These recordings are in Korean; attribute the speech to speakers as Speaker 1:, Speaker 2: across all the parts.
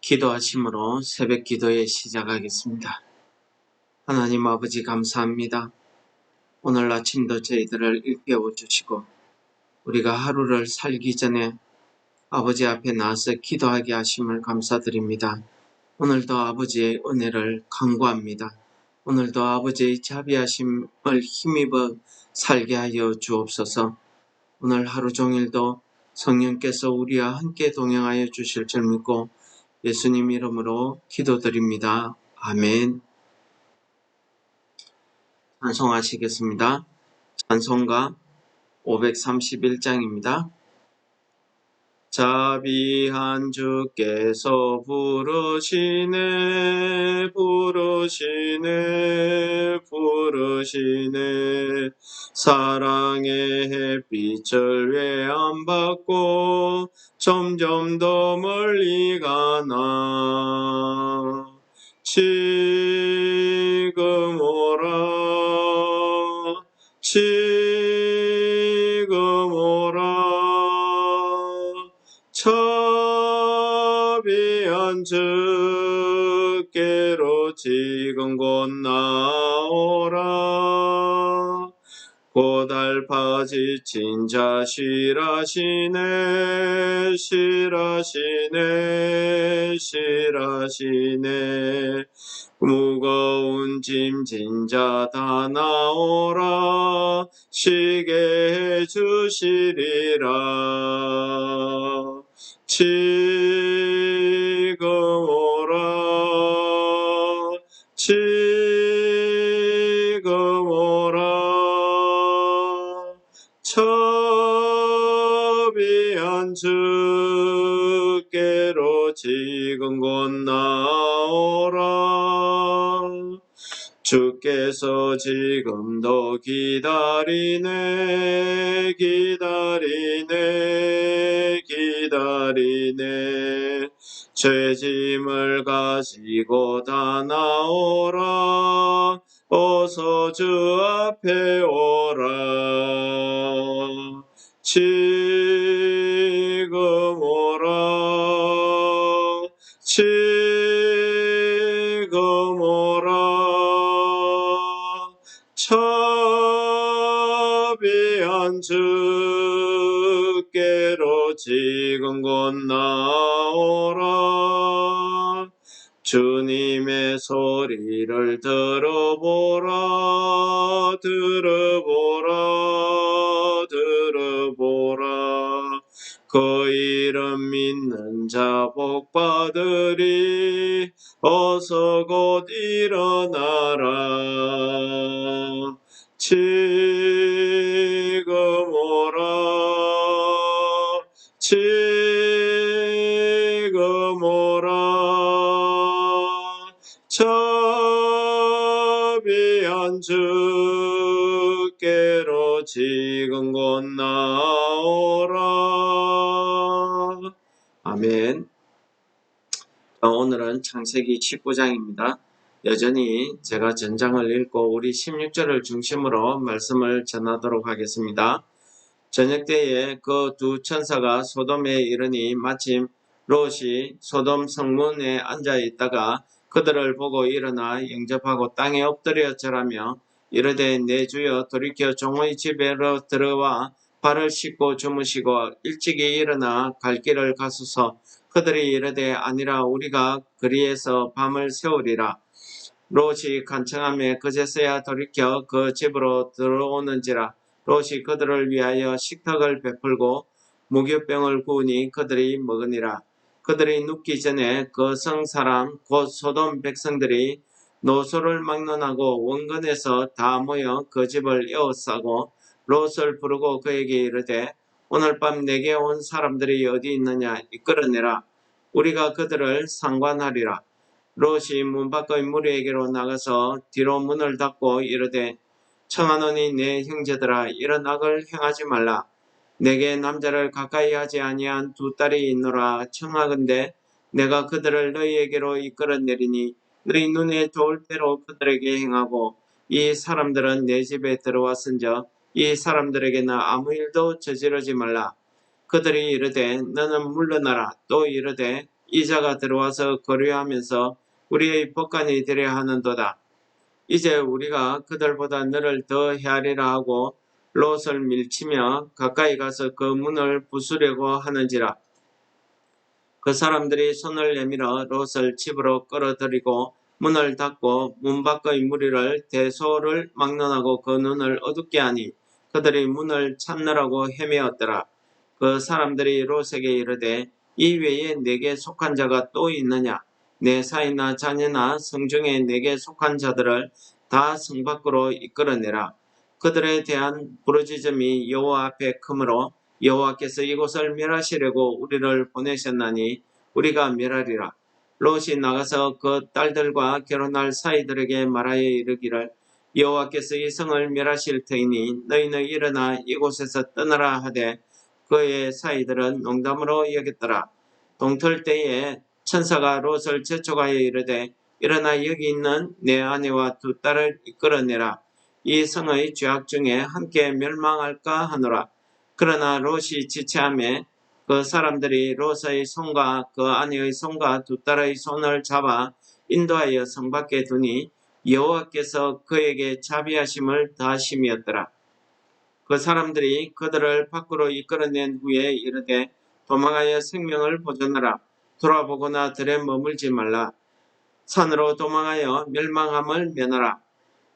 Speaker 1: 기도하심으로 새벽 기도에 시작하겠습니다. 하나님 아버지 감사합니다. 오늘 아침도 저희들을 일깨워 주시고 우리가 하루를 살기 전에 아버지 앞에 나와서 기도하게 하심을 감사드립니다. 오늘도 아버지의 은혜를 간구합니다. 오늘도 아버지의 자비하심을 힘입어 살게 하여 주옵소서. 오늘 하루 종일도 성령께서 우리와 함께 동행하여 주실 줄 믿고 예수님 이름으로 기도드립니다. 아멘. 찬송하시겠습니다. 찬송가 531장입니다. 자비한 주께서 부르시네 사랑의 햇빛을 왜 안 받고 점점 더 멀리 가나 지금 오라 자비한 주께로 지금 곧 나오라. 고달파 지친 자 실하시네 무거운 짐 진 자 다 나오라. 쉬게 해주시리라. 지금 오라 자비한 주께로 지금 곧 나오라. 주께서 지금도 기다리네 죄짐을 가지고 다 나오라. 어서 주 앞에 오라. 지금 오라 자비한 주께로 지금 곧 나오라. 주님의 소리를 들어보라. 그 이름 믿는 자 복받으리. 어서 곧 일어나라. 지금 오라 자비한 주께로 지금 곧 나오라. 아멘. 오늘은 창세기 19장입니다. 여전히 제가 전장을 읽고 우리 16절을 중심으로 말씀을 전하도록 하겠습니다. 저녁 때에 그 두 천사가 소돔에 이르니 마침 롯이 소돔 성문에 앉아 있다가 그들을 보고 일어나 영접하고 땅에 엎드려 절하며 이르되 내 주여 돌이켜 종의 집에로 들어와 발을 씻고 주무시고 일찍이 일어나 갈 길을 가소서. 그들이 이르되 아니라 우리가 거리에서 밤을 새우리라. 롯이 간청하며 그제서야 돌이켜 그 집으로 들어오는지라. 롯이 그들을 위하여 식탁을 베풀고 무교병을 구우니 그들이 먹으니라. 그들이 눕기 전에 그 성 사람 곧 소돔 백성들이 노소를 막론하고 원근에서 다 모여 그 집을 에워싸고 롯을 부르고 그에게 이르되 오늘 밤 내게 온 사람들이 어디 있느냐 이끌어내라. 우리가 그들을 상관하리라. 롯이 문 밖의 무리에게로 나가서 뒤로 문을 닫고 이르되 청하노니 내 형제들아 이런 악을 행하지 말라. 내게 남자를 가까이 하지 아니한 두 딸이 있노라. 청하건대 내가 그들을 너희에게로 이끌어내리니 너희 눈에 좋을 대로 그들에게 행하고 이 사람들은 내 집에 들어왔은저 이 사람들에게는 아무 일도 저지르지 말라. 그들이 이르되 너는 물러나라. 또 이르되 이자가 들어와서 거류하면서 우리의 법관이 되려 하는도다. 이제 우리가 그들보다 너를 더 헤아리라 하고 롯을 밀치며 가까이 가서 그 문을 부수려고 하는지라. 그 사람들이 손을 내밀어 롯을 집으로 끌어들이고 문을 닫고 문 밖의 무리를 대소를 막론하고 그 눈을 어둡게 하니 그들이 문을 찾느라고 헤매었더라. 그 사람들이 롯에게 이르되 이 외에 내게 속한 자가 또 있느냐? 내 사이나 자녀나 성중에 내게 속한 자들을 다 성 밖으로 이끌어내라. 그들에 대한 부르짖음이 여호와 앞에 크므로 여호와께서 이곳을 멸하시려고 우리를 보내셨나니 우리가 멸하리라. 롯이 나가서 그 딸들과 결혼할 사이들에게 말하여 이르기를 여호와께서 이 성을 멸하실 터이니 너희는 일어나 이곳에서 떠나라 하되 그의 사이들은 농담으로 여겼더라. 동틀 때에 천사가 롯을 재촉하여 이르되 일어나 여기 있는 내 아내와 두 딸을 이끌어내라. 이 성의 죄악 중에 함께 멸망할까 하노라. 그러나 롯이 지체하며 그 사람들이 롯의 손과 그 아내의 손과 두 딸의 손을 잡아 인도하여 성 밖에 두니 여호와께서 그에게 자비하심을 다하심이었더라. 그 사람들이 그들을 밖으로 이끌어낸 후에 이르되 도망하여 생명을 보존하라. 돌아보거나 들에 머물지 말라. 산으로 도망하여 멸망함을 면하라.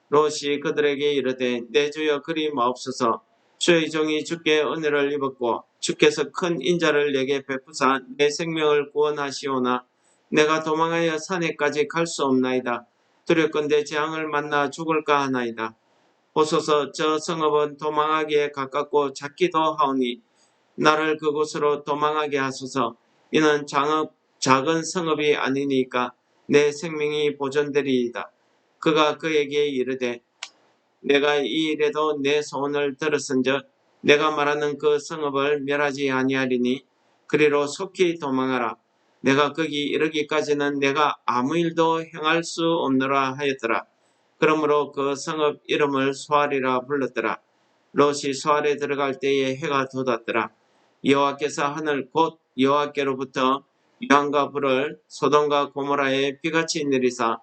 Speaker 1: 롯이 그들에게 이르되 내 주여 그리 마옵소서. 주의 종이 주께 은혜를 입었고 주께서 큰 인자를 내게 베푸사 내 생명을 구원하시오나 내가 도망하여 산에까지 갈 수 없나이다. 두렵건대 재앙을 만나 죽을까 하나이다. 보소서 저 성읍은 도망하기에 가깝고 작기도 하오니 나를 그곳으로 도망하게 하소서. 이는 작은 성읍이 아니니까 내 생명이 보존되리이다. 그가 그에게 이르되 내가 이 일에도 내 소원을 들었은즉 내가 말하는 그 성읍을 멸하지 아니하리니 그리로 속히 도망하라. 내가 거기 이르기까지는 내가 아무 일도 행할 수 없노라 하였더라. 그러므로 그 성읍 이름을 소알이라 불렀더라. 롯이 소알에 들어갈 때에 해가 돋았더라. 여호와께서 하늘 곧 여호와께로부터 유황과 불을 소돔과 고모라에 비같이 내리사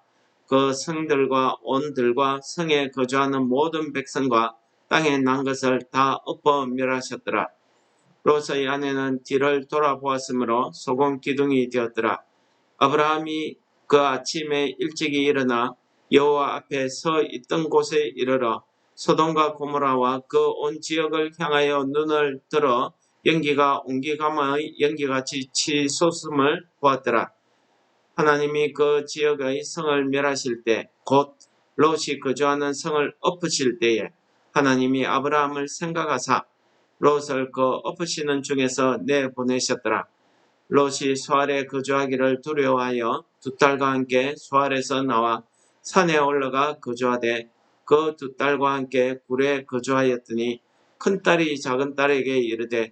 Speaker 1: 그 성들과 온들과 성에 거주하는 모든 백성과 땅에 난 것을 다 엎어 멸하셨더라. 롯의 아내는 뒤를 돌아보았으므로 소금 기둥이 되었더라. 아브라함이 그 아침에 일찍이 일어나 여호와 앞에 서 있던 곳에 이르러 소돔과 고모라와 그 온 지역을 향하여 눈을 들어 연기가 옹기감의 연기같이 치솟음을 보았더라. 하나님이 그 지역의 성을 멸하실 때, 곧 롯이 거주하는 성을 엎으실 때에 하나님이 아브라함을 생각하사 롯을 그 엎으시는 중에서 내보내셨더라. 롯이 소알에 거주하기를 두려워하여 두 딸과 함께 소알에서 나와 산에 올라가 거주하되 그 두 딸과 함께 굴에 거주하였더니 큰딸이 작은딸에게 이르되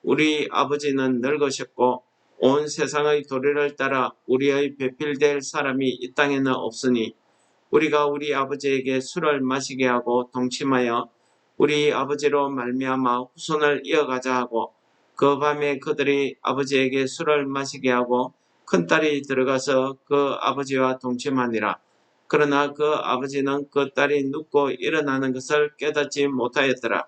Speaker 1: 우리 아버지는 늙으셨고 온 세상의 도리를 따라 우리의 배필될 사람이 이 땅에는 없으니 우리가 우리 아버지에게 술을 마시게 하고 동침하여 우리 아버지로 말미암아 후손을 이어가자 하고 그 밤에 그들이 아버지에게 술을 마시게 하고 큰딸이 들어가서 그 아버지와 동침하니라. 그러나 그 아버지는 그 딸이 눕고 일어나는 것을 깨닫지 못하였더라.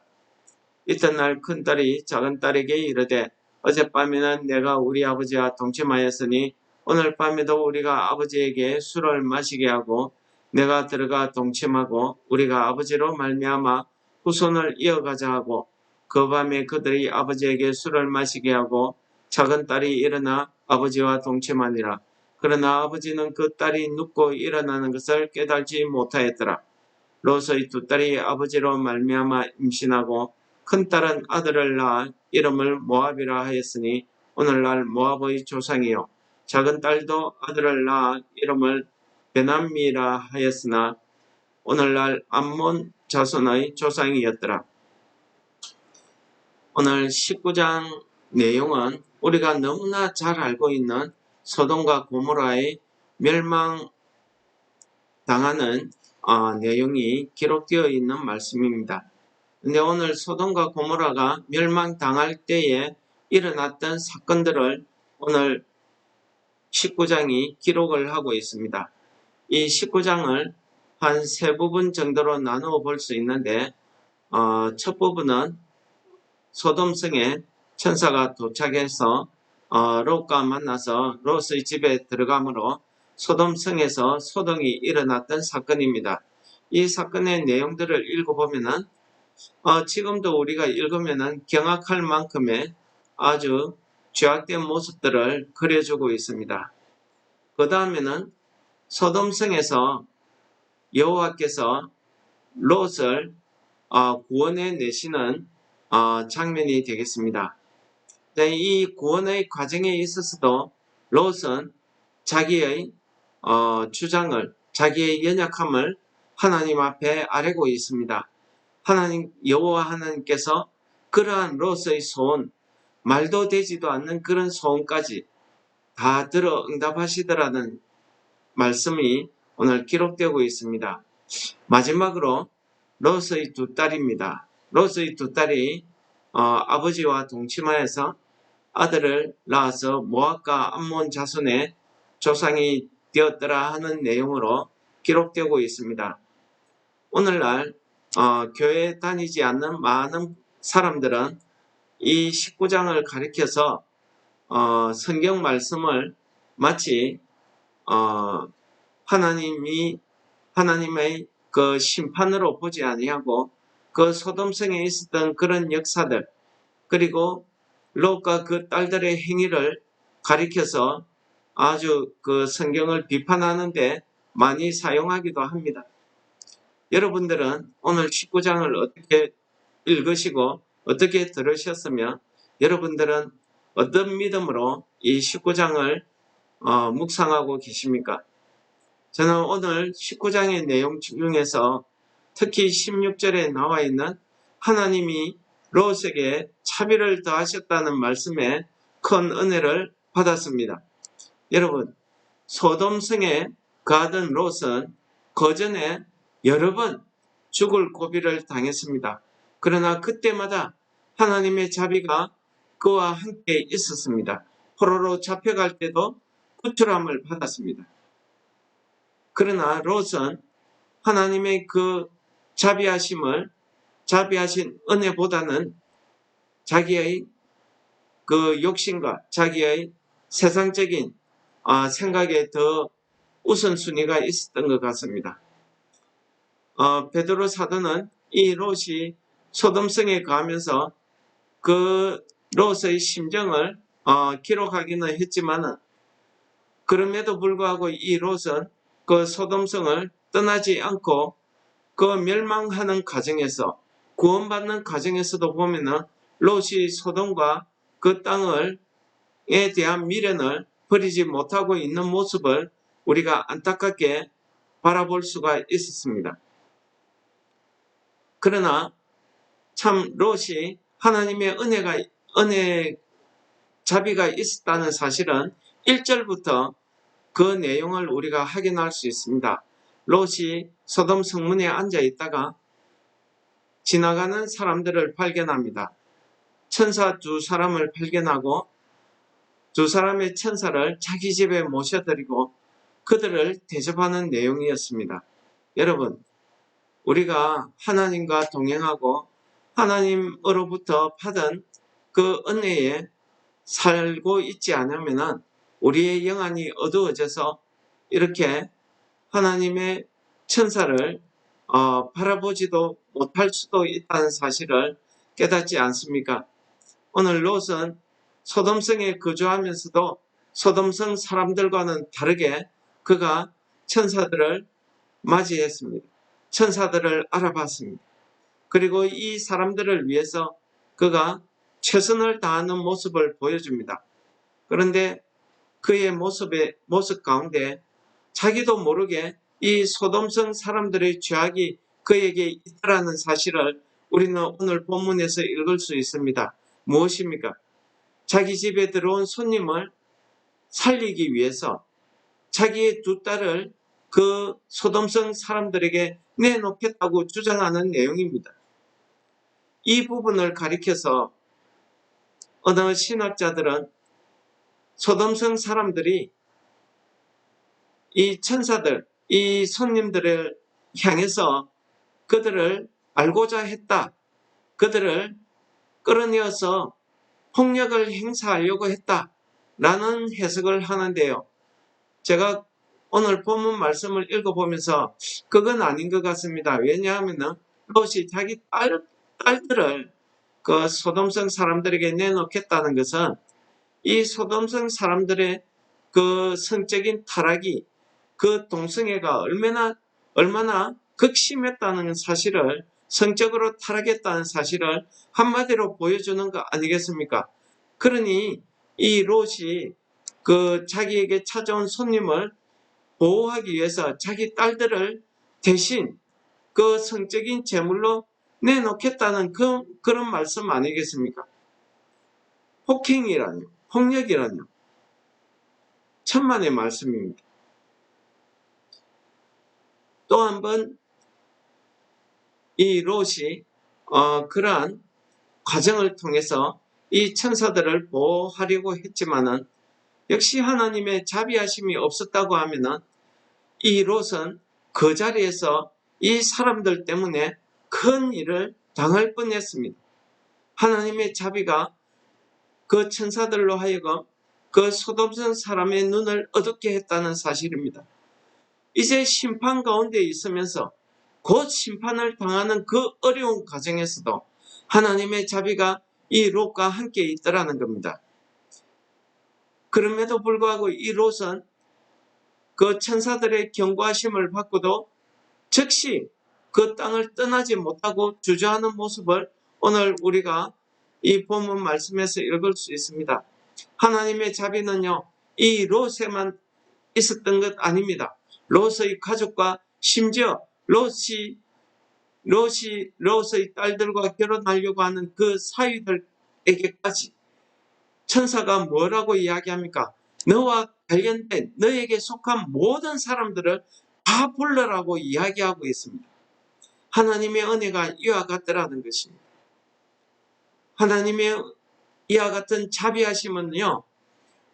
Speaker 1: 이튿날 큰딸이 작은딸에게 이르되 어젯밤에는 내가 우리 아버지와 동침하였으니 오늘 밤에도 우리가 아버지에게 술을 마시게 하고 내가 들어가 동침하고 우리가 아버지로 말미암아 후손을 이어가자 하고 그 밤에 그들이 아버지에게 술을 마시게 하고 작은딸이 일어나 아버지와 동침하니라. 그러나 아버지는 그 딸이 눕고 일어나는 것을 깨달지 못하였더라. 롯의 두 딸이 아버지로 말미암아 임신하고 큰딸은 아들을 낳아 이름을 모압이라 하였으니 오늘날 모압의 조상이요 작은 딸도 아들을 낳아 이름을 베남미라 하였으나 오늘날 암몬 자손의 조상이었더라. 오늘 19장 내용은 우리가 너무나 잘 알고 있는 소돔과 고모라의 멸망당하는 내용이 기록되어 있는 말씀입니다. 근데 오늘 소돔과 고모라가 멸망당할 때에 일어났던 사건들을 오늘 19장이 기록을 하고 있습니다. 이 19장을 한 세 부분 정도로 나누어 볼 수 있는데 첫 부분은 소돔성에 천사가 도착해서 롯과 만나서 롯의 집에 들어가므로 소돔성에서 소동이 일어났던 사건입니다. 이 사건의 내용들을 읽어보면은 지금도 우리가 읽으면은 경악할 만큼의 아주 죄악된 모습들을 그려주고 있습니다. 그 다음에는 소돔성에서 여호와께서 롯을 구원해 내시는 장면이 되겠습니다. 이 구원의 과정에 있어서도 롯은 자기의 주장을, 자기의 연약함을 하나님 앞에 아뢰고 있습니다. 여호와 하나님께서 그러한 롯의 소원, 말도 되지도 않는 그런 소원까지 다 들어 응답하시더라는 말씀이 오늘 기록되고 있습니다. 마지막으로 롯의 두 딸입니다. 롯의 두 딸이 아버지와 동침하여서 아들을 낳아서 모압과 암몬 자손의 조상이 되었더라 하는 내용으로 기록되고 있습니다. 오늘날 교회에 다니지 않는 많은 사람들은 이 19장을 가리켜서 성경 말씀을 마치 하나님의 그 심판으로 보지 아니하고 그 소돔성에 있었던 그런 역사들, 그리고 롯과 그 딸들의 행위를 가리켜서 아주 그 성경을 비판하는데 많이 사용하기도 합니다. 여러분들은 오늘 19장을 어떻게 읽으시고 어떻게 들으셨으며 여러분들은 어떤 믿음으로 이 19장을 묵상하고 계십니까? 저는 오늘 19장의 내용 중에서 특히 16절에 나와 있는 하나님이 롯에게 차비를 더하셨다는 말씀에 큰 은혜를 받았습니다. 여러분, 소돔성에 거하던 롯은 그전에 여러 번 죽을 고비를 당했습니다. 그러나 그때마다 하나님의 자비가 그와 함께 있었습니다. 포로로 잡혀갈 때도 구출함을 받았습니다. 그러나 롯은 하나님의 그 자비하신 은혜보다는 자기의 그 욕심과 자기의 세상적인 생각에 더 우선순위가 있었던 것 같습니다. 베드로 사도는 이 롯이 소돔성에 가면서 그 롯의 심정을 기록하기는 했지만 그럼에도 불구하고 이 롯은 그 소돔성을 떠나지 않고 그 멸망하는 과정에서 구원받는 과정에서도 보면은 롯이 소돔과 그 땅에 대한 미련을 버리지 못하고 있는 모습을 우리가 안타깝게 바라볼 수가 있었습니다. 그러나 참 롯이 하나님의 자비가 있었다는 사실은 1절부터 그 내용을 우리가 확인할 수 있습니다. 롯이 소돔 성문에 앉아 있다가 지나가는 사람들을 발견합니다. 천사 두 사람을 발견하고 두 사람의 천사를 자기 집에 모셔드리고 그들을 대접하는 내용이었습니다. 여러분, 우리가 하나님과 동행하고 하나님으로부터 받은 그 은혜에 살고 있지 않으면 우리의 영안이 어두워져서 이렇게 하나님의 천사를 바라보지도 못할 수도 있다는 사실을 깨닫지 않습니까? 오늘 롯은 소돔성에 거주하면서도 소돔성 사람들과는 다르게 그가 천사들을 맞이했습니다. 천사들을 알아봤습니다. 그리고 이 사람들을 위해서 그가 최선을 다하는 모습을 보여줍니다. 그런데 그의 모습 가운데 자기도 모르게 이 소돔성 사람들의 죄악이 그에게 있다라는 사실을 우리는 오늘 본문에서 읽을 수 있습니다. 무엇입니까? 자기 집에 들어온 손님을 살리기 위해서 자기의 두 딸을 그 소돔성 사람들에게 내놓겠다고 주장하는 내용입니다. 이 부분을 가리켜서 어느 신학자들은 소돔성 사람들이 이 천사들, 이 손님들을 향해서 그들을 알고자 했다. 그들을 끌어내어서 폭력을 행사하려고 했다라는 해석을 하는데요. 제가 오늘 본문 말씀을 읽어보면서 그건 아닌 것 같습니다. 왜냐하면 롯이 자기 딸들을 그 소돔성 사람들에게 내놓겠다는 것은 이 소돔성 사람들의 그 성적인 타락이 그 동성애가 얼마나 극심했다는 사실을, 성적으로 타락했다는 사실을 한마디로 보여주는 거 아니겠습니까? 그러니 이 롯이 그 자기에게 찾아온 손님을 보호하기 위해서 자기 딸들을 대신 그 성적인 제물로 내놓겠다는 그런 말씀 아니겠습니까? 폭행이라뇨, 폭력이라뇨. 천만의 말씀입니다. 또 한 번 이 롯이 그러한 과정을 통해서 이 천사들을 보호하려고 했지만은 역시 하나님의 자비하심이 없었다고 하면은 이 롯은 그 자리에서 이 사람들 때문에 큰 일을 당할 뻔했습니다. 하나님의 자비가 그 천사들로 하여금 그 소돔성 사람의 눈을 어둡게 했다는 사실입니다. 이제 심판 가운데 있으면서 곧 심판을 당하는 그 어려운 과정에서도 하나님의 자비가 이 롯과 함께 있더라는 겁니다. 그럼에도 불구하고 이 롯은 그 천사들의 경고하심을 받고도 즉시 그 땅을 떠나지 못하고 주저하는 모습을 오늘 우리가 이 본문 말씀에서 읽을 수 있습니다. 하나님의 자비는요, 이 롯에만 있었던 것 아닙니다. 롯의 가족과 심지어 롯의 딸들과 결혼하려고 하는 그 사위들에게까지 천사가 뭐라고 이야기합니까? 너와 관련된 너에게 속한 모든 사람들을 다 불러라고 이야기하고 있습니다. 하나님의 은혜가 이와 같더라는 것입니다. 하나님의 이와 같은 자비하심은요,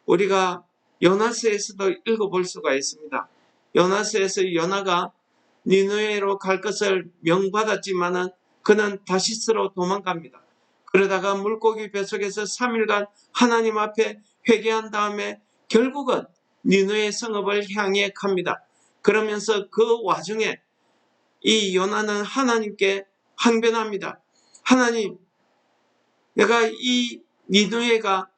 Speaker 1: 우리가 요나서에서도 읽어볼 수가 있습니다. 요나서에서 요나가 니느웨로 갈 것을 명받았지만은 그는 다시스로 도망갑니다. 그러다가 물고기 뱃속에서 3일간 하나님 앞에 회개한 다음에 결국은 니느웨 성읍을 향해 갑니다. 그러면서 그 와중에 이 요나는 하나님께 항변합니다. 하나님, 내가 이 니느웨가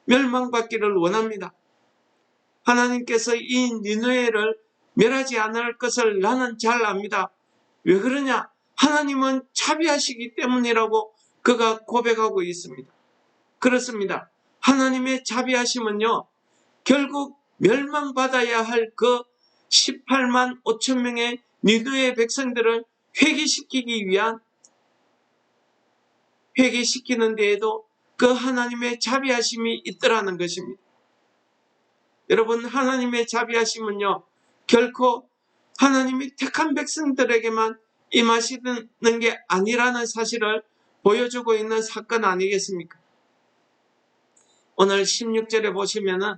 Speaker 1: 멸망받기를 원합니다. 하나님께서 이 니느웨를 멸하지 않을 것을 나는 잘 압니다. 왜 그러냐? 하나님은 자비하시기 때문이라고 그가 고백하고 있습니다. 그렇습니다. 하나님의 자비하심은요, 결국 멸망받아야 할 그 18만 5천 명의 니느웨 백성들을 회개시키는 데에도 그 하나님의 자비하심이 있더라는 것입니다. 여러분, 하나님의 자비하심은요, 결코 하나님이 택한 백성들에게만 임하시는 게 아니라는 사실을 보여주고 있는 사건 아니겠습니까? 오늘 16절에 보시면은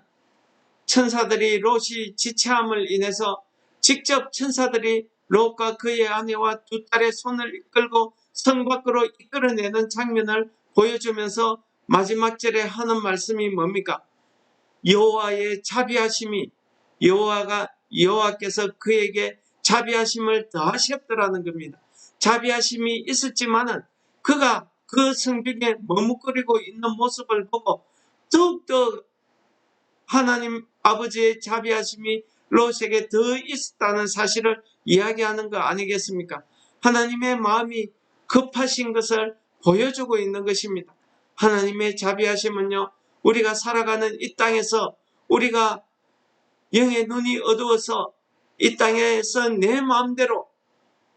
Speaker 1: 천사들이 롯이 지체함을 인해서 직접 천사들이 롯과 그의 아내와 두 딸의 손을 이끌고 성 밖으로 이끌어내는 장면을 보여주면서 마지막 절에 하는 말씀이 뭡니까? 여호와의 자비하심이 여호와께서 그에게 자비하심을 더하셨더라는 겁니다. 자비하심이 있었지만은 그가 그 성벽에 머뭇거리고 있는 모습을 보고 더욱더 하나님 아버지의 자비하심이 롯에게 더 있었다는 사실을 이야기하는 거 아니겠습니까? 하나님의 마음이 급하신 것을 보여주고 있는 것입니다. 하나님의 자비하심은요, 우리가 살아가는 이 땅에서 우리가 영의 눈이 어두워서 이 땅에서 내 마음대로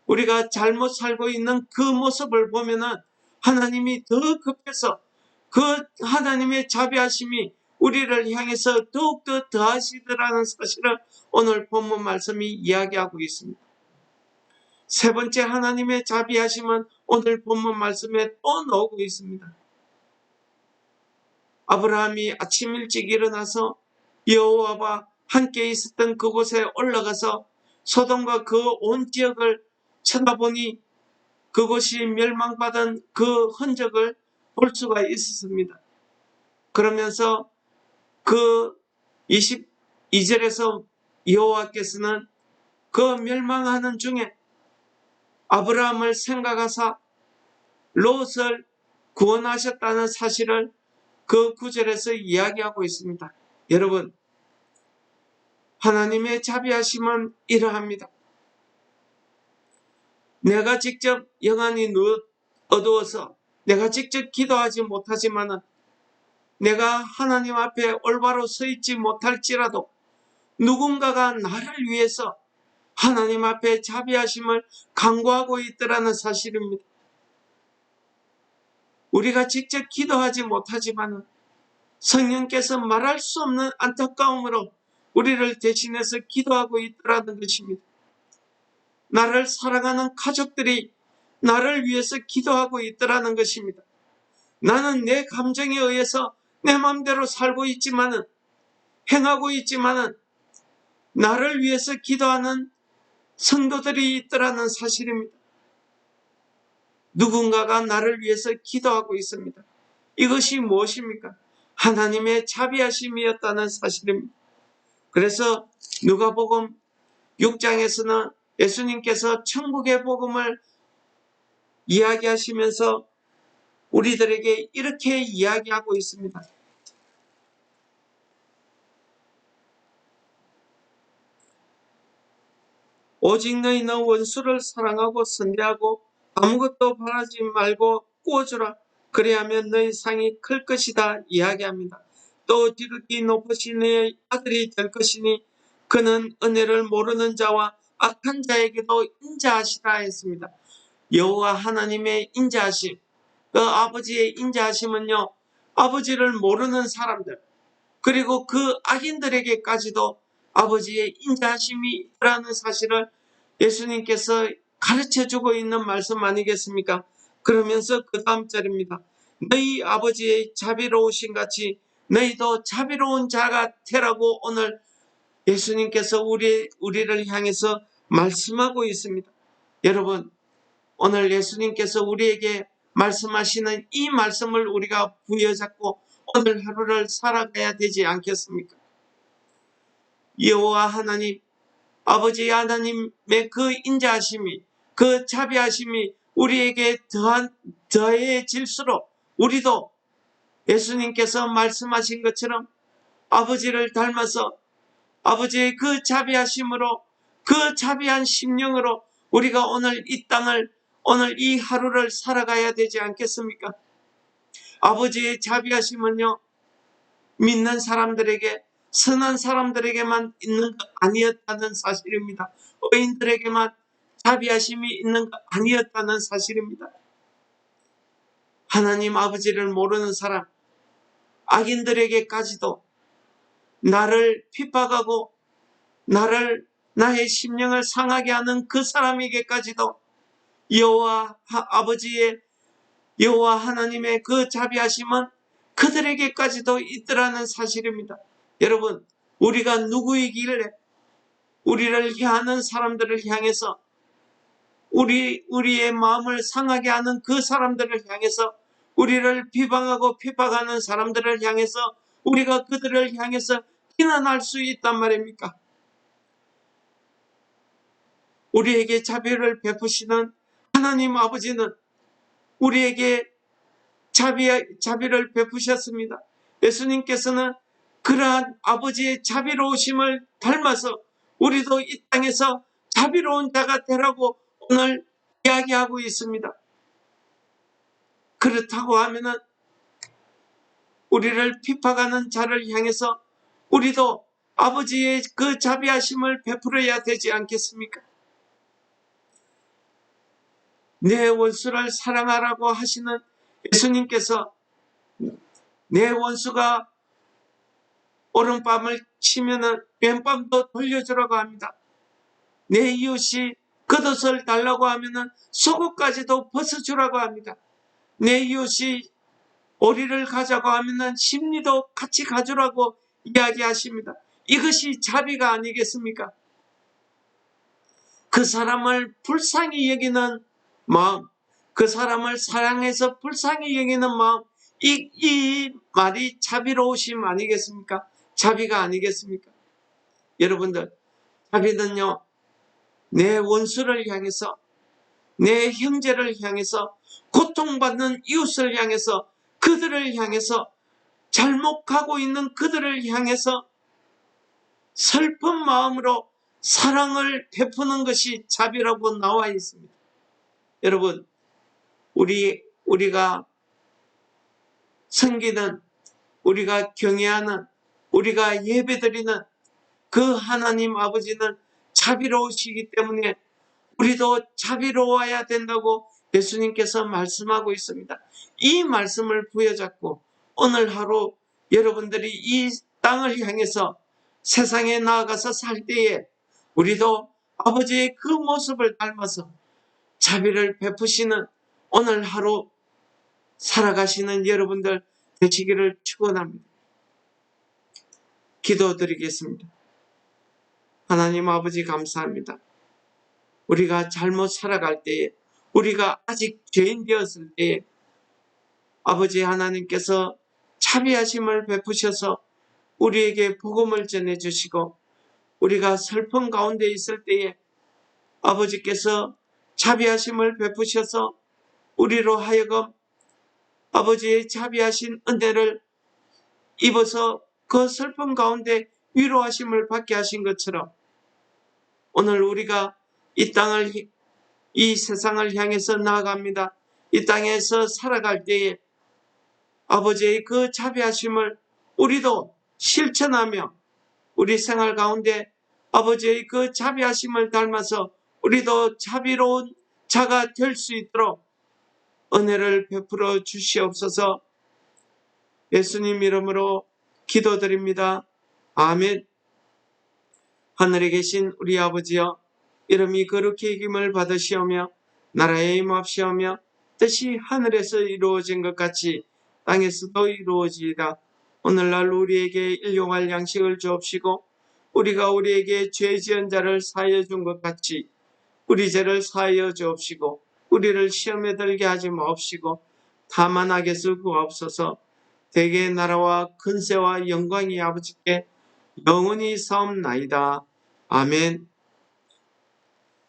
Speaker 1: 우리가 잘못 살고 있는 그 모습을 보면은 하나님이 더 급해서 그 하나님의 자비하심이 우리를 향해서 더욱더 더하시더라는 사실을 오늘 본문 말씀이 이야기하고 있습니다. 세 번째 하나님의 자비하심은 오늘 본문 말씀에 또 나오고 있습니다. 아브라함이 아침 일찍 일어나서 여호와와 함께 있었던 그곳에 올라가서 소돔과 그 온 지역을 쳐다보니 그곳이 멸망받은 그 흔적을 볼 수가 있었습니다. 그러면서 그 22절에서 여호와께서는 그 멸망하는 중에 아브라함을 생각하사 롯을 구원하셨다는 사실을 그 구절에서 이야기하고 있습니다. 여러분, 하나님의 자비하심은 이러합니다. 내가 직접 영안이 어두워서 내가 직접 기도하지 못하지만은 내가 하나님 앞에 올바로 서 있지 못할지라도 누군가가 나를 위해서 하나님 앞에 자비하심을 강구하고 있더라는 사실입니다. 우리가 직접 기도하지 못하지만 성령께서 말할 수 없는 안타까움으로 우리를 대신해서 기도하고 있더라는 것입니다. 나를 사랑하는 가족들이 나를 위해서 기도하고 있더라는 것입니다. 나는 내 감정에 의해서 내 마음대로 살고 있지만은, 행하고 있지만은 나를 위해서 기도하는 성도들이 있더라는 사실입니다. 누군가가 나를 위해서 기도하고 있습니다. 이것이 무엇입니까? 하나님의 자비하심이었다는 사실입니다. 그래서 누가복음 6장에서는 예수님께서 천국의 복음을 이야기하시면서 우리들에게 이렇게 이야기하고 있습니다. 오직 너희는 원수를 사랑하고 선대하고 아무것도 바라지 말고 꾸어주라. 그래야면 너희 상이 클 것이다 이야기합니다. 또 지극히 높으신 너의 아들이 될 것이니 그는 은혜를 모르는 자와 악한 자에게도 인자하시다 했습니다. 여호와 하나님의 인자하심, 그 아버지의 인자하심은요, 아버지를 모르는 사람들, 그리고 그 악인들에게까지도 아버지의 인자하심이 있다는 사실을 예수님께서 가르쳐주고 있는 말씀 아니겠습니까? 그러면서 그 다음 절입니다. 너희 아버지의 자비로우신 같이 너희도 자비로운 자가 되라고 오늘 예수님께서 우리를 향해서 말씀하고 있습니다. 여러분, 오늘 예수님께서 우리에게 말씀하시는 이 말씀을 우리가 부여잡고 오늘 하루를 살아가야 되지 않겠습니까? 여호와 하나님, 아버지 하나님의 그 인자하심이, 그 자비하심이 우리에게 더해질수록 우리도 예수님께서 말씀하신 것처럼 아버지를 닮아서 아버지의 그 자비하심으로, 그 자비한 심령으로 우리가 오늘 이 땅을, 오늘 이 하루를 살아가야 되지 않겠습니까? 아버지의 자비하심은요, 믿는 사람들에게, 선한 사람들에게만 있는 것 아니었다는 사실입니다. 의인들에게만 자비하심이 있는 것 아니었다는 사실입니다. 하나님 아버지를 모르는 사람, 악인들에게까지도 나를 핍박하고 나의 심령을 상하게 하는 그 사람에게까지도 여호와 하나님의 그 자비하심은 그들에게까지도 있더라는 사실입니다. 여러분, 우리가 누구이길래 우리를 향하는 사람들을 향해서 우리의 마음을 상하게 하는 그 사람들을 향해서 우리를 비방하고 핍박하는 사람들을 향해서 우리가 그들을 향해서 비난할 수 있단 말입니까? 우리에게 자비를 베푸시는 하나님 아버지는 우리에게 자비를 베푸셨습니다. 예수님께서는 그러한 아버지의 자비로우심을 닮아서 우리도 이 땅에서 자비로운 자가 되라고 오늘 이야기하고 있습니다. 그렇다고 하면은 우리를 핍박하는 자를 향해서 우리도 아버지의 그 자비하심을 베풀어야 되지 않겠습니까? 내 원수를 사랑하라고 하시는 예수님께서 내 원수가 오른밤을 치면은 왼밤도 돌려주라고 합니다. 내 이웃이 겉옷을 달라고 하면은 속옷까지도 벗어주라고 합니다. 내 이웃이 오리를 가자고 하면은 심리도 같이 가주라고 이야기하십니다. 이것이 자비가 아니겠습니까? 그 사람을 불쌍히 여기는 마음, 그 사람을 사랑해서 불쌍히 여기는 마음, 이 말이 자비로우심 아니겠습니까? 자비가 아니겠습니까? 여러분들, 자비는요, 내 원수를 향해서, 내 형제를 향해서, 고통받는 이웃을 향해서, 그들을 향해서, 잘못 가고 있는 그들을 향해서 슬픈 마음으로 사랑을 베푸는 것이 자비라고 나와 있습니다. 여러분, 우리가 섬기는, 우리가 경외하는, 우리가 예배드리는 그 하나님 아버지는 자비로우시기 때문에 우리도 자비로워야 된다고 예수님께서 말씀하고 있습니다. 이 말씀을 부여잡고 오늘 하루 여러분들이 이 땅을 향해서 세상에 나아가서 살 때에 우리도 아버지의 그 모습을 닮아서 자비를 베푸시는 오늘 하루 살아가시는 여러분들 되시기를 축원합니다. 기도드리겠습니다. 하나님 아버지 감사합니다. 우리가 잘못 살아갈 때에, 우리가 아직 죄인 되었을 때에 아버지 하나님께서 자비하심을 베푸셔서 우리에게 복음을 전해주시고, 우리가 슬픔 가운데 있을 때에 아버지께서 자비하심을 베푸셔서 우리로 하여금 아버지의 자비하신 은혜를 입어서 그 슬픔 가운데 위로하심을 받게 하신 것처럼 오늘 우리가 이 세상을 향해서 나아갑니다. 이 땅에서 살아갈 때에 아버지의 그 자비하심을 우리도 실천하며 우리 생활 가운데 아버지의 그 자비하심을 닮아서 우리도 자비로운 자가 될 수 있도록 은혜를 베풀어 주시옵소서. 예수님 이름으로 기도드립니다. 아멘. 하늘에 계신 우리 아버지여, 이름이 거룩히 여김을 받으시오며 나라의 임합시오며 뜻이 하늘에서 이루어진 것 같이 땅에서도 이루어지이다. 오늘날 우리에게 일용할 양식을 주옵시고 우리가 우리에게 죄 지은 자를 사하여 준 것 같이 우리 죄를 사하여 주옵시고 우리를 시험에 들게 하지 마옵시고 다만 악에서 구하옵소서. 대개의 나라와 근세와 영광이 아버지께 영원히 사옵나이다. 아멘.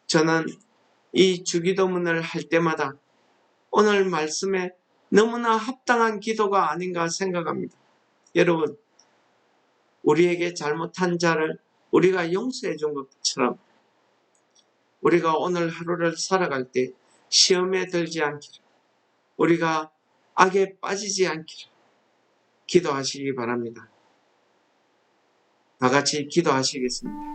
Speaker 1: 저는 이 주기도문을 할 때마다 오늘 말씀에 너무나 합당한 기도가 아닌가 생각합니다. 여러분, 우리에게 잘못한 자를 우리가 용서해 준 것처럼 우리가 오늘 하루를 살아갈 때 시험에 들지 않기를, 우리가 악에 빠지지 않기를 기도하시기 바랍니다. 다 같이 기도하시겠습니다.